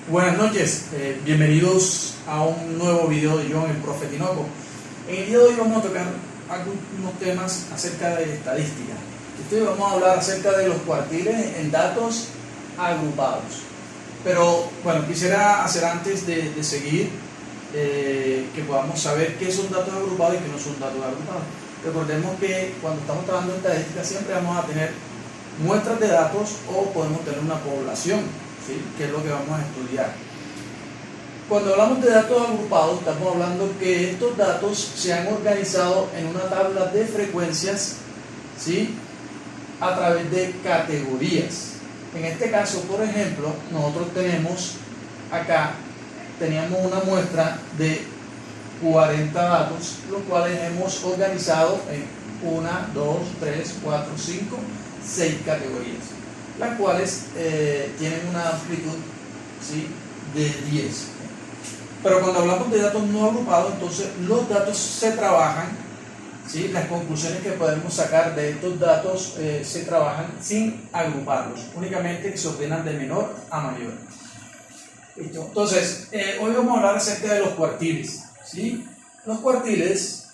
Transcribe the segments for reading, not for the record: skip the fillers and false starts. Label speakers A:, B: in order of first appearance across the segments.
A: Buenas noches, bienvenidos a un nuevo video de John, el Profe Tinoco. En el día de hoy vamos a tocar algunos temas acerca de estadística. Hoy vamos a hablar acerca de los cuartiles en datos agrupados. Pero bueno, quisiera hacer antes de seguir que podamos saber qué son datos agrupados y qué no son datos agrupados. Recordemos que cuando estamos trabajando en estadística siempre vamos a tener muestras de datos o podemos tener una población, ¿sí? Que es lo que vamos a estudiar. Cuando hablamos de datos agrupados, estamos hablando que estos datos se han organizado en una tabla de frecuencias, ¿sí? A través de categorías. En este caso, por ejemplo, nosotros tenemos acá, teníamos una muestra de 40 datos, los cuales hemos organizado en 1, 2, 3, 4, 5, 6 categorías, las cuales tienen una amplitud, ¿sí?, de 10. Pero cuando hablamos de datos no agrupados, entonces los datos se trabajan, ¿sí? Las conclusiones que podemos sacar de estos datos se trabajan sin agruparlos, únicamente que se ordenan de menor a mayor. ¿Listo? Entonces, hoy vamos a hablar acerca de los cuartiles, ¿sí? Los cuartiles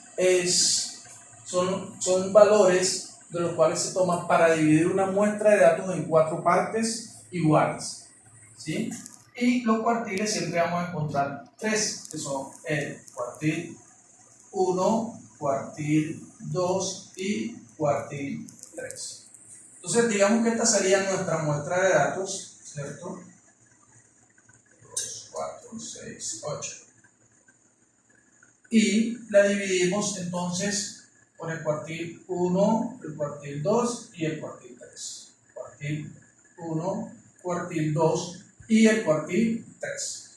A: son valores de los cuales se toman para dividir una muestra de datos en 4 partes iguales, ¿sí? Y los cuartiles siempre vamos a encontrar 3, que son el cuartil 1, cuartil 2 y cuartil 3. Entonces, digamos que esta sería nuestra muestra de datos, ¿cierto? 2, 4, 6, 8. Y la dividimos entonces por el cuartil 1, el cuartil 2 y el cuartil 3. Cuartil 1, cuartil 2 y el cuartil 3.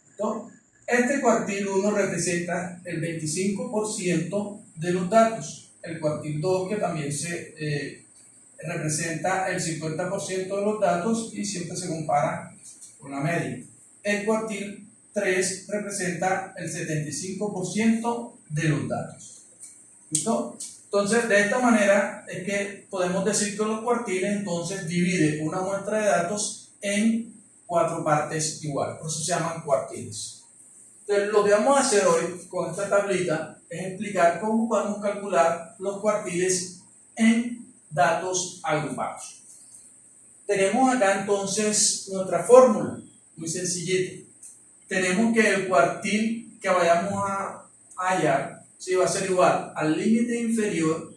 A: ¿Listo? Este cuartil 1 representa el 25% de los datos. El cuartil 2 que también se representa el 50% de los datos y siempre se compara con la media. El cuartil 3 representa el 75% de los datos. ¿Listo? Entonces, de esta manera es que podemos decir que los cuartiles entonces divide una muestra de datos en 4 partes iguales, por eso se llaman cuartiles. Entonces, lo que vamos a hacer hoy con esta tablita es explicar cómo podemos calcular los cuartiles en datos agrupados. Tenemos acá entonces nuestra fórmula, muy sencillita. Tenemos que el cuartil que vayamos a hallar, sí, va a ser igual al límite inferior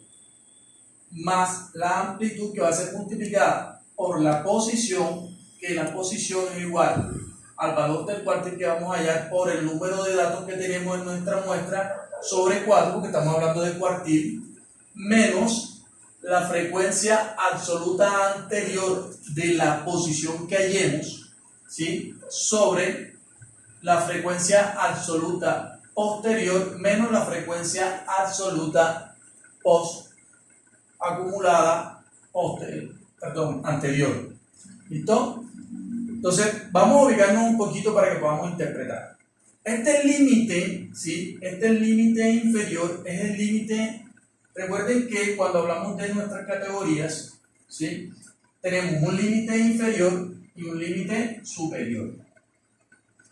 A: más la amplitud, que va a ser multiplicada por la posición, que la posición es igual al valor del cuartil que vamos a hallar por el número de datos que tenemos en nuestra muestra sobre 4, porque estamos hablando de cuartil, menos la frecuencia absoluta anterior de la posición que hallemos, ¿sí?, sobre la frecuencia absoluta posterior menos la frecuencia absoluta anterior. ¿Listo? Entonces, vamos a ubicarnos un poquito para que podamos interpretar. Este límite, ¿sí?, este límite inferior es el límite. Recuerden que cuando hablamos de nuestras categorías, ¿sí?, tenemos un límite inferior y un límite superior.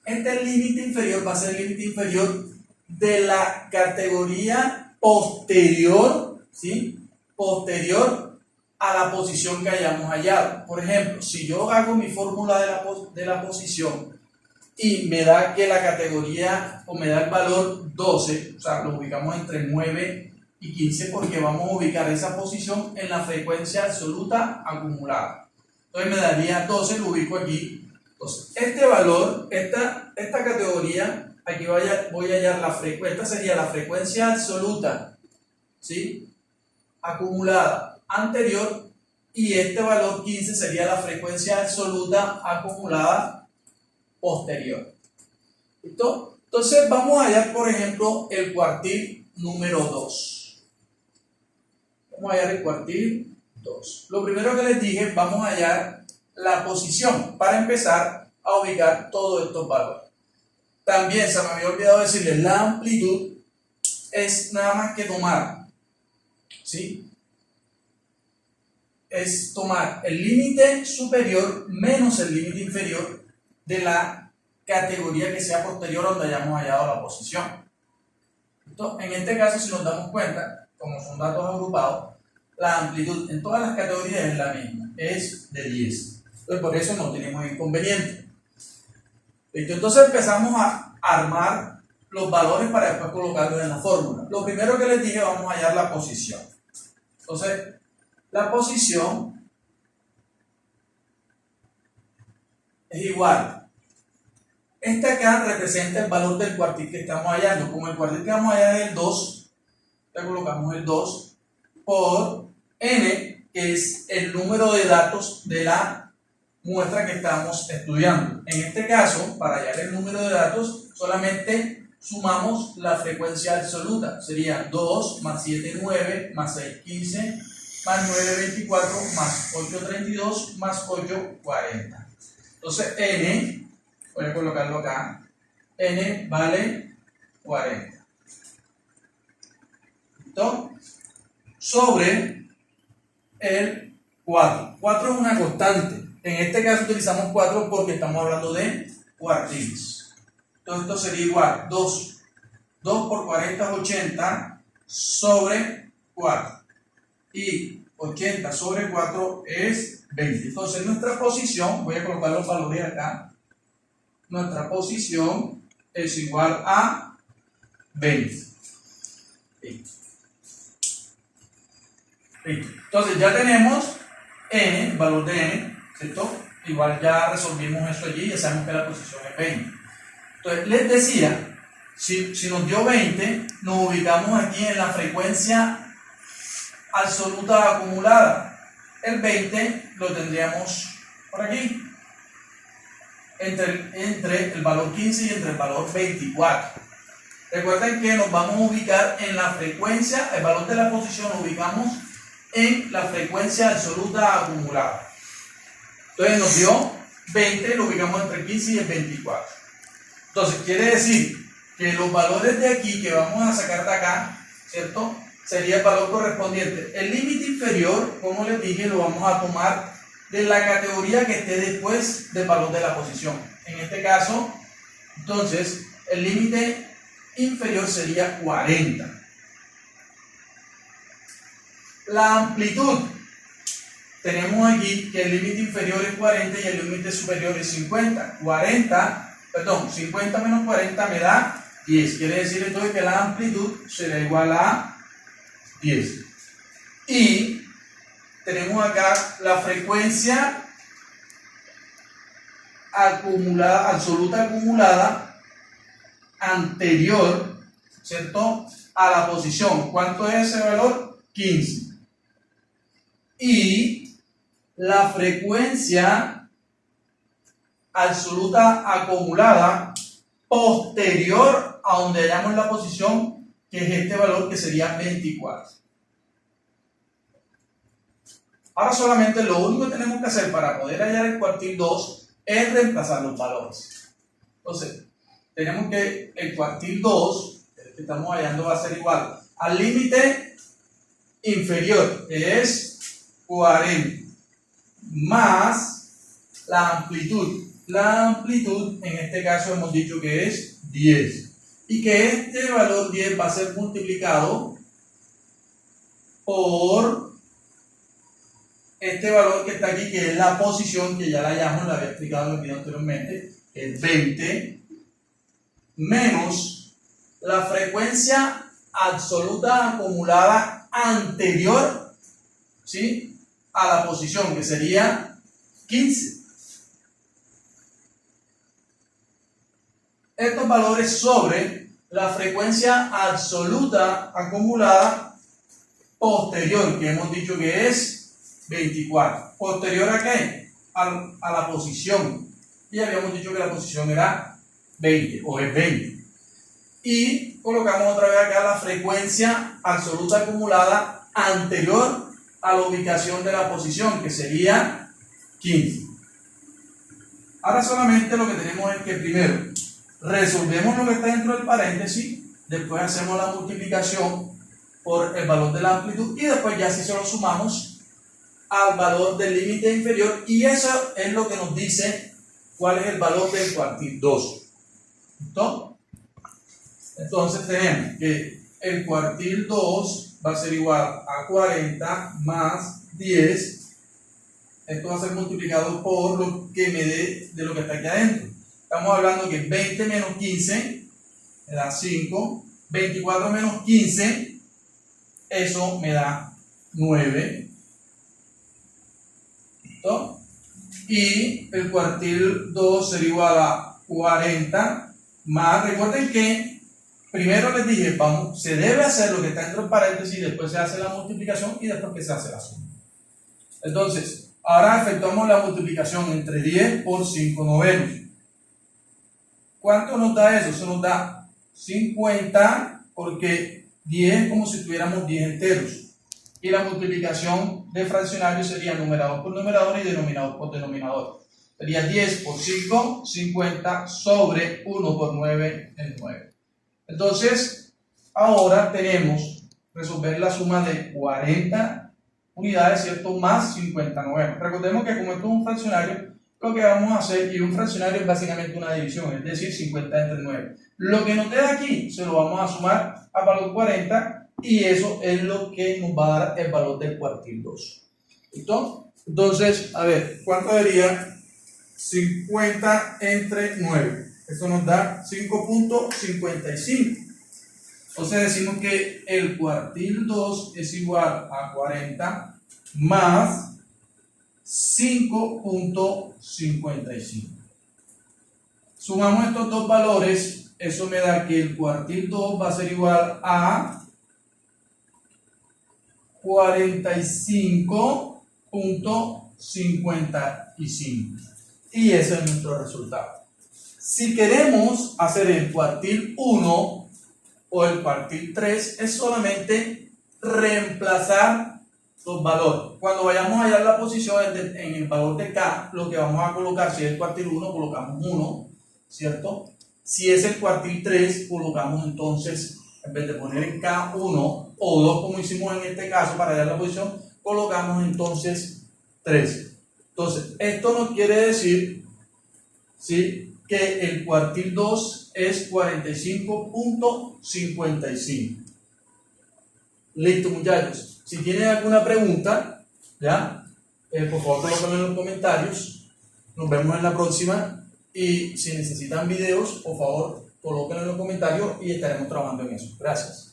A: Este límite inferior va a ser el límite inferior de la categoría posterior, ¿sí?, posterior a la posición que hayamos hallado. Por ejemplo, si yo hago mi fórmula de la posición y me da que la categoría, o me da el valor 12, o sea, lo ubicamos entre 9 y 15 porque vamos a ubicar esa posición en la frecuencia absoluta acumulada. Entonces me daría 12, lo ubico aquí. Entonces, este valor, esta categoría, aquí voy a hallar la frecuencia, esta sería la frecuencia absoluta, ¿sí?, acumulada anterior, y este valor 15 sería la frecuencia absoluta acumulada posterior. ¿Listo? Entonces, vamos a hallar, por ejemplo, el cuartil número 2. Vamos a hallar el cuartil 2. Lo primero que les dije, vamos a hallar la posición para empezar a ubicar todos estos valores. También se me había olvidado decirles, la amplitud es nada más que tomar, ¿sí?, es tomar el límite superior menos el límite inferior de la categoría que sea posterior a donde hayamos hallado la posición. Entonces, en este caso, si nos damos cuenta, como son datos agrupados, la amplitud en todas las categorías es la misma, es de 10. Entonces, por eso no tenemos inconveniente. Entonces empezamos a armar los valores para después colocarlos en la fórmula. Lo primero que les dije, vamos a hallar la posición. Entonces, la posición es igual. Este acá representa el valor del cuartil que estamos hallando. Como el cuartil que vamos a hallar es el 2, le colocamos el 2 por n, que es el número de datos de la muestra que estamos estudiando. En este caso, para hallar el número de datos, solamente sumamos la frecuencia absoluta. Sería 2 más 7, 9, más 6, 15, más 9, 24, más 8, 32, más 8, 40. Entonces, n, voy a colocarlo acá, n vale 40. ¿Listo? Sobre el 4. 4 es una constante. En este caso utilizamos 4 porque estamos hablando de cuartiles. Entonces esto sería igual 2 por 40 es 80 sobre 4. Y 80 sobre 4 es 20. Entonces nuestra posición, voy a colocar los valores acá, nuestra posición es igual a 20. Entonces ya tenemos n, el valor de n, ¿cierto? Igual ya resolvimos eso allí, ya sabemos que la posición es 20. Entonces les decía, si nos dio 20, nos ubicamos aquí en la frecuencia absoluta acumulada. El 20 lo tendríamos por aquí, entre el valor 15 y entre el valor 24. Recuerden que nos vamos a ubicar en la frecuencia, el valor de la posición lo ubicamos en la frecuencia absoluta acumulada. Entonces nos dio 20, lo ubicamos entre el 15 y el 24. Entonces quiere decir que los valores de aquí que vamos a sacar de acá, ¿cierto? Sería el valor correspondiente. El límite inferior, como les dije, lo vamos a tomar de la categoría que esté después del valor de la posición. En este caso, entonces, el límite inferior sería 40. La amplitud, tenemos aquí que el límite inferior es 40 y el límite superior es 50. 50 menos 40 me da 10. Quiere decir entonces que la amplitud será igual a 10. Y tenemos acá la frecuencia acumulada, absoluta acumulada anterior, ¿cierto?, a la posición. ¿Cuánto es ese valor? 15. Y la frecuencia absoluta acumulada posterior a donde hallamos la posición, que es este valor que sería 24. Ahora solamente lo único que tenemos que hacer para poder hallar el cuartil 2 es reemplazar los valores. Entonces, tenemos que el cuartil 2, el que estamos hallando, va a ser igual al límite inferior, que es 40, más la amplitud. La amplitud, en este caso hemos dicho que es 10. Y que este valor 10 va a ser multiplicado por este valor que está aquí, que es la posición, que ya la hallamos, la había explicado en el video anteriormente, que es 20, menos la frecuencia absoluta acumulada anterior, ¿sí?, a la posición, que sería 15. Estos valores sobre la frecuencia absoluta acumulada posterior, que hemos dicho que es 24. ¿Posterior a qué? A la posición. Y habíamos dicho que la posición era 20, o es 20. Y colocamos otra vez acá la frecuencia absoluta acumulada anterior a la ubicación de la posición, que sería 15. Ahora solamente lo que tenemos es que primero resolvemos lo que está dentro del paréntesis, después hacemos la multiplicación por el valor de la amplitud y después ya sí se lo sumamos al valor del límite inferior, y eso es lo que nos dice cuál es el valor del cuartil 2. ¿Listo? Entonces tenemos que el cuartil 2 va a ser igual a 40 más 10. Esto va a ser multiplicado por lo que me dé de lo que está aquí adentro. Estamos hablando que 20 menos 15 me da 5. 24 menos 15, eso me da 9. ¿Listo? Y el cuartil 2 sería igual a 40 más. Recuerden que primero les dije, vamos, se debe hacer lo que está entre paréntesis, después se hace la multiplicación y después que se hace la suma. Entonces, ahora efectuamos la multiplicación entre 10 por 5 novenos. ¿Cuánto nos da eso? Eso nos da 50, porque 10 es como si tuviéramos 10 enteros. Y la multiplicación de fraccionario sería numerador por numerador y denominador por denominador. Sería 10 por 5, 50 sobre 1 por 9 es 9. Entonces, ahora tenemos resolver la suma de 40 unidades, ¿cierto? Más 59. Recordemos que como esto es un fraccionario, lo que vamos a hacer, y un fraccionario es básicamente una división, es decir, 50 entre 9. Lo que nos queda aquí se lo vamos a sumar al valor 40 y eso es lo que nos va a dar el valor del cuartil 2. ¿Listo? Entonces, a ver, ¿cuánto daría 50 entre 9? Eso nos da 5.55. Entonces decimos que el cuartil 2 es igual a 40 más 5.55. Sumamos estos dos valores, eso me da que el cuartil 2 va a ser igual a 45.55. Y ese es nuestro resultado. Si queremos hacer el cuartil 1 o el cuartil 3, es solamente reemplazar los valores. Cuando vayamos a hallar la posición en el valor de K, lo que vamos a colocar, si es el cuartil 1, colocamos 1, ¿cierto? Si es el cuartil 3, colocamos entonces, en vez de poner en K1 o 2, como hicimos en este caso para hallar la posición, colocamos entonces 3. Entonces, esto nos quiere decir, ¿sí?, que el cuartil 2 es 45.55. Listo, muchachos. Si tienen alguna pregunta, ¿ya? Por favor, colóquenlo en los comentarios. Nos vemos en la próxima. Y si necesitan videos, por favor, colóquenlo en los comentarios y estaremos trabajando en eso. Gracias.